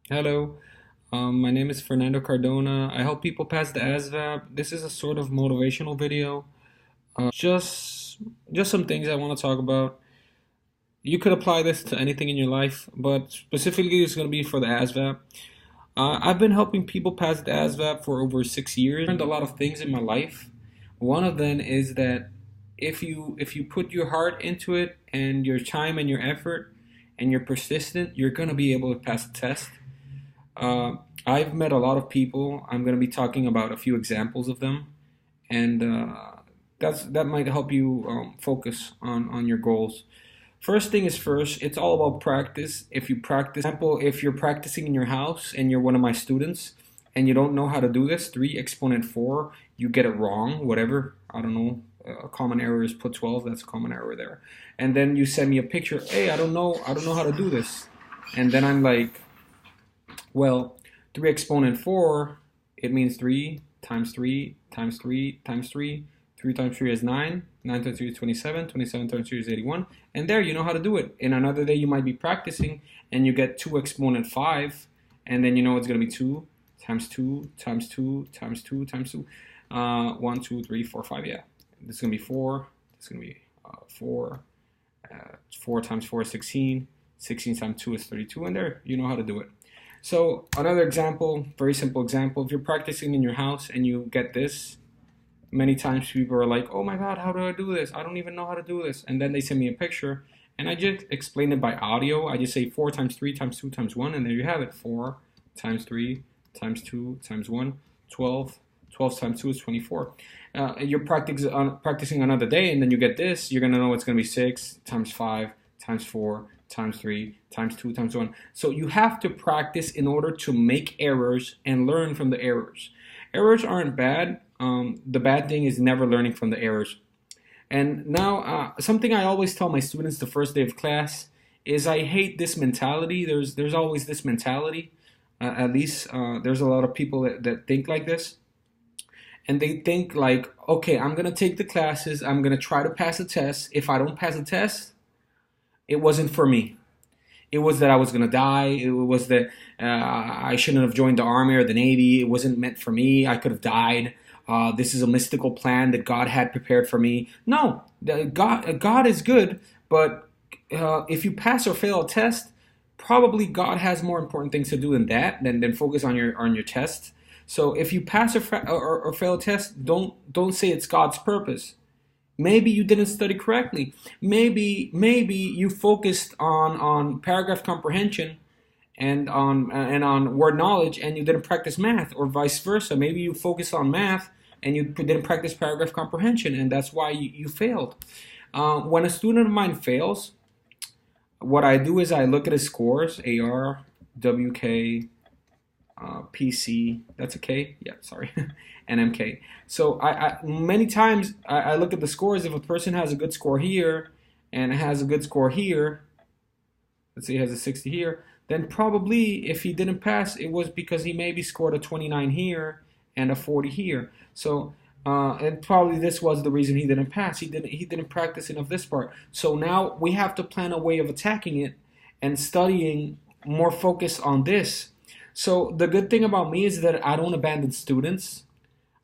Hello, my name is Fernando Cardona. I help people pass the ASVAB. This is a sort of motivational video. Just some things I want to talk about. You could apply this to anything in your life, but specifically it's going to be for the ASVAB. I've been helping people pass the ASVAB for over 6 years. I learned a lot of things in my life. One of them is that if you put your heart into it and your time and your effort and you're persistent, you're going to be able to pass the test. Uh, I've met a lot of people. I'm going to be talking about a few examples of them, and that might help you focus on your goals. First thing is first, it's all about practice. If you practice, for example, if you're practicing in your house and you're one of my students and you don't know how to do this, 3 exponent 4, you get it wrong, whatever, I don't know, a common error is put 12, that's a common error there. And then you send me a picture, hey, I don't know how to do this. And then I'm like, well, 3 exponent 4, it means 3 times 3 times 3 times 3. 3 times 3 is 9. 9 times 3 is 27. 27 times 3 is 81. And there, you know how to do it. In another day, you might be practicing, and you get 2 exponent 5, and then you know it's going to be 2 times 2 times 2 times 2 times 2. 1, 2, 3, 4, 5, yeah. This is going to be 4. This is going to be 4. 4 times 4 is 16. 16 times 2 is 32. And there, you know how to do it. So another example, very simple example, if you're practicing in your house and you get this, many times people are like, oh my God, how do I do this? I don't even know how to do this. And then they send me a picture and I just explain it by audio. I just say 4 times 3 times 2 times 1, and there you have it. 4 times 3 times 2 times 1, 12. 12 times 2 is 24. You're practicing another day and then you get this, you're going to know it's going to be 6 times 5 times 4 times 3 times 2 times 1. So you have to practice in order to make errors and learn from the errors. Errors aren't bad. The bad thing is never learning from the errors. And now, something I always tell my students the first day of class is I hate this mentality. There's always this mentality. At least there's a lot of people that think like this. And they think like, okay, I'm going to take the classes. I'm going to try to pass the test. If I don't pass the test, it wasn't for me. It was that I was going to die. It was that I shouldn't have joined the army or the navy. It wasn't meant for me. I could have died. This is a mystical plan that God had prepared for me. No, God is good, but if you pass or fail a test, probably God has more important things to do than that, than focus on your test. So if you pass or fail a test, don't say it's God's purpose. Maybe you didn't study correctly. Maybe you focused on paragraph comprehension and on word knowledge, and you didn't practice math, or vice versa. Maybe you focused on math and you didn't practice paragraph comprehension, and that's why you failed. When a student of mine fails, what I do is I look at his scores, AR, WK, PC, that's a K, yeah, sorry, and MK. So I many times I look at the scores. If a person has a good score here and has a good score here, let's say he has a 60 here, then probably if he didn't pass, it was because he maybe scored a 29 here and a 40 here. So and probably this was the reason he didn't pass. He didn't practice enough this part. So now we have to plan a way of attacking it and studying more focused on this. So the good thing about me is that I don't abandon students.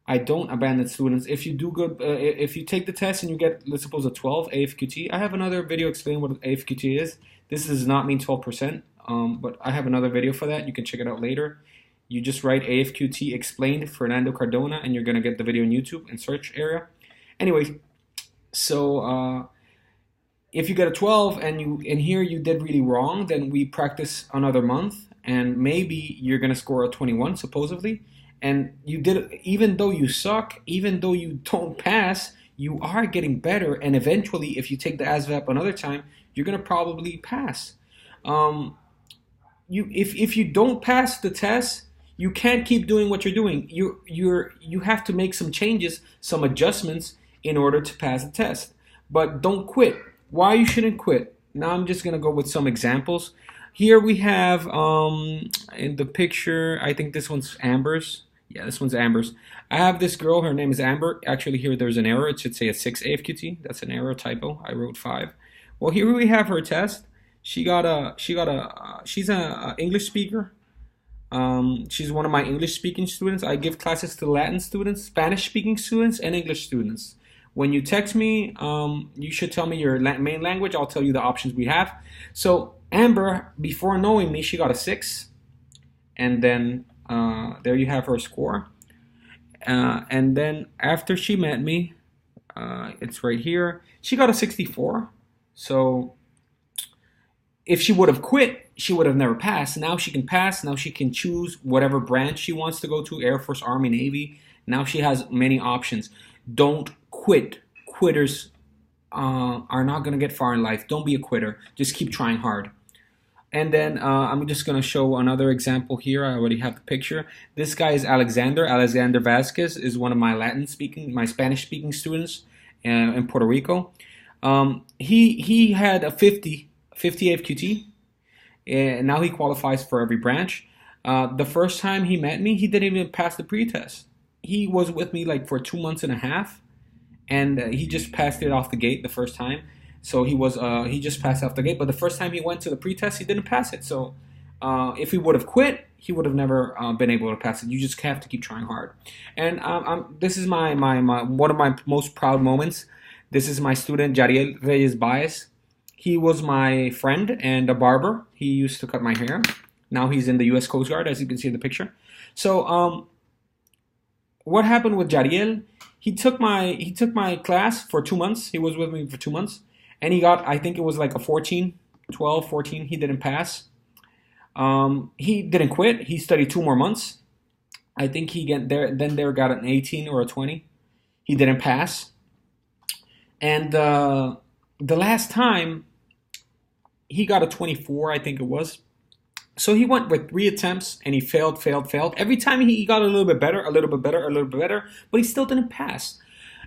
I don't abandon students. If you do good, if you take the test and you get, let's suppose, a 12 AFQT, I have another video explaining what AFQT is. This does not mean 12%, but I have another video for that. You can check it out later. You just write AFQT explained Fernando Cardona, and you're gonna get the video on YouTube in search area. Anyway, so if you get a 12 and here you did really wrong, then we practice another month, and maybe you're gonna score a 21 supposedly. And you did, even though you suck, even though you don't pass, you are getting better. And eventually, if you take the ASVAB another time, you're gonna probably pass. If you don't pass the test, you can't keep doing what you're doing. You have to make some changes, some adjustments in order to pass the test. But don't quit. Why you shouldn't quit? Now I'm just gonna go with some examples. Here we have in the picture, I think this one's Amber's. Yeah, this one's Amber's. I have this girl, her name is Amber. Actually, here there's an error. It should say a 6 AFQT. That's an error, typo. I wrote 5. Well, here we have her test. She's a English speaker. She's one of my English speaking students. I give classes to Latin students, Spanish speaking students, and English students. When you text me, you should tell me your main language. I'll tell you the options we have. So Amber, before knowing me, she got a 6. And then there you have her score. And then after she met me, it's right here, she got a 64. So if she would have quit, she would have never passed. Now she can pass. Now she can choose whatever branch she wants to go to, Air Force, Army, Navy. Now she has many options. Don't quit. Quitters are not going to get far in life. Don't be a quitter. Just keep trying hard. And then I'm just going to show another example here. I already have the picture. This guy is Alexander. Alexander Vasquez is one of my my Spanish speaking students in Puerto Rico. He had a 50 AFQT, and now he qualifies for every branch. The first time he met me, he didn't even pass the pre-test. He was with me like for 2 months and a half, and he just passed it off the gate the first time. So he just passed off the gate. But the first time he went to the pre-test, he didn't pass it. So if he would have quit, he would have never been able to pass it. You just have to keep trying hard. And this is my one of my most proud moments. This is my student Jariel Reyes Baez. He was my friend and a barber. He used to cut my hair. Now he's in the U.S. Coast Guard, as you can see in the picture. So what happened with Jariel? He took my class for 2 months. He was with me for 2 months, and he got, I think it was like a 14. He didn't pass. He didn't quit. He studied 2 more months. I think he got an 18 or a 20. He didn't pass. And the last time he got a 24, I think it was. So he went with 3 attempts and he failed. Every time he got a little bit better, but he still didn't pass.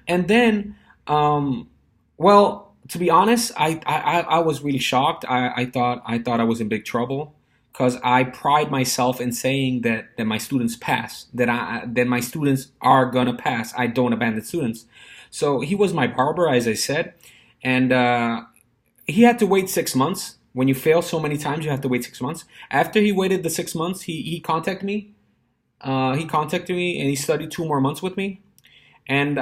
And then, well, to be honest, I was really shocked. I thought I was in big trouble, because I pride myself in saying that my students pass, that my students are gonna pass. I don't abandon students. So he was my barber, as I said, and he had to wait 6 months. When you fail so many times, you have to wait 6 months. After he waited the 6 months, he contacted me. He contacted me and he studied 2 more months with me, and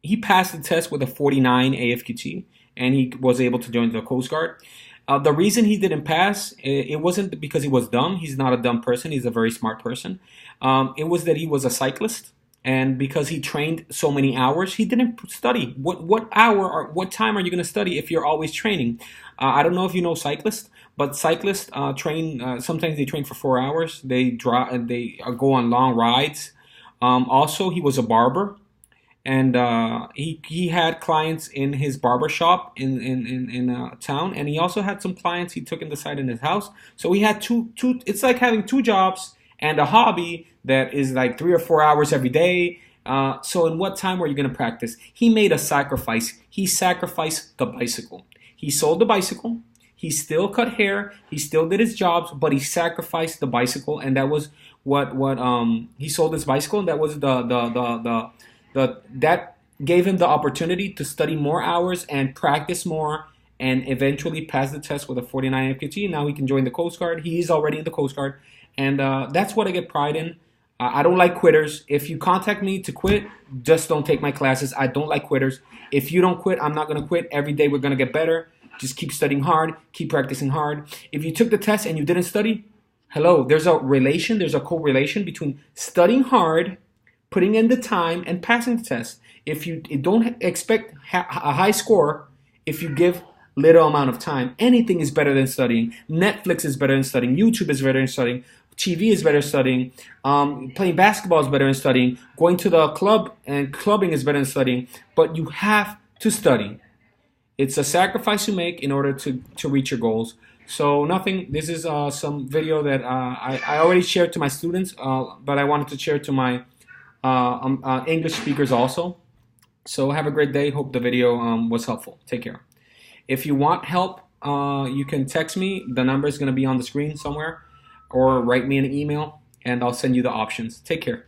he passed the test with a 49 AFQT, and he was able to join the Coast Guard. The reason he didn't pass, it wasn't because he was dumb. He's not a dumb person. He's a very smart person. It was that he was a cyclist. And because he trained so many hours, he didn't study. What hour or what time are you going to study if you're always training? I don't know if you know cyclists, but cyclists train. Sometimes they train for 4 hours. They go on long rides. Also, he was a barber, and he had clients in his barber shop in town, and he also had some clients he took in the side in his house. So he had two. It's like having 2 jobs and a hobby that is like 3 or 4 hours every day. So in what time were you going to practice? He made a sacrifice. He sacrificed the bicycle. He sold the bicycle. He still cut hair. He still did his jobs, but he sacrificed the bicycle, and that was what he sold his bicycle, and that was that gave him the opportunity to study more hours and practice more, and eventually pass the test with a 49 FQT. Now he can join the Coast Guard. He is already in the Coast Guard. And that's what I get pride in. I don't like quitters. If you contact me to quit, just don't take my classes. I don't like quitters. If you don't quit, I'm not going to quit. Every day we're going to get better. Just keep studying hard. Keep practicing hard. If you took the test and you didn't study, hello, there's a correlation between studying hard, putting in the time, and passing the test. If you don't expect a high score, if you give little amount of time, anything is better than studying. Netflix is better than studying. YouTube is better than studying. TV is better than studying. Playing basketball is better than studying. Going to the club and clubbing is better than studying. But you have to study. It's a sacrifice you make in order to reach your goals. So this is some video that I already shared to my students, but I wanted to share to my English speakers also. So have a great day. Hope the video was helpful. Take care. If you want help, you can text me. The number is going to be on the screen somewhere, or write me an email, and I'll send you the options. Take care.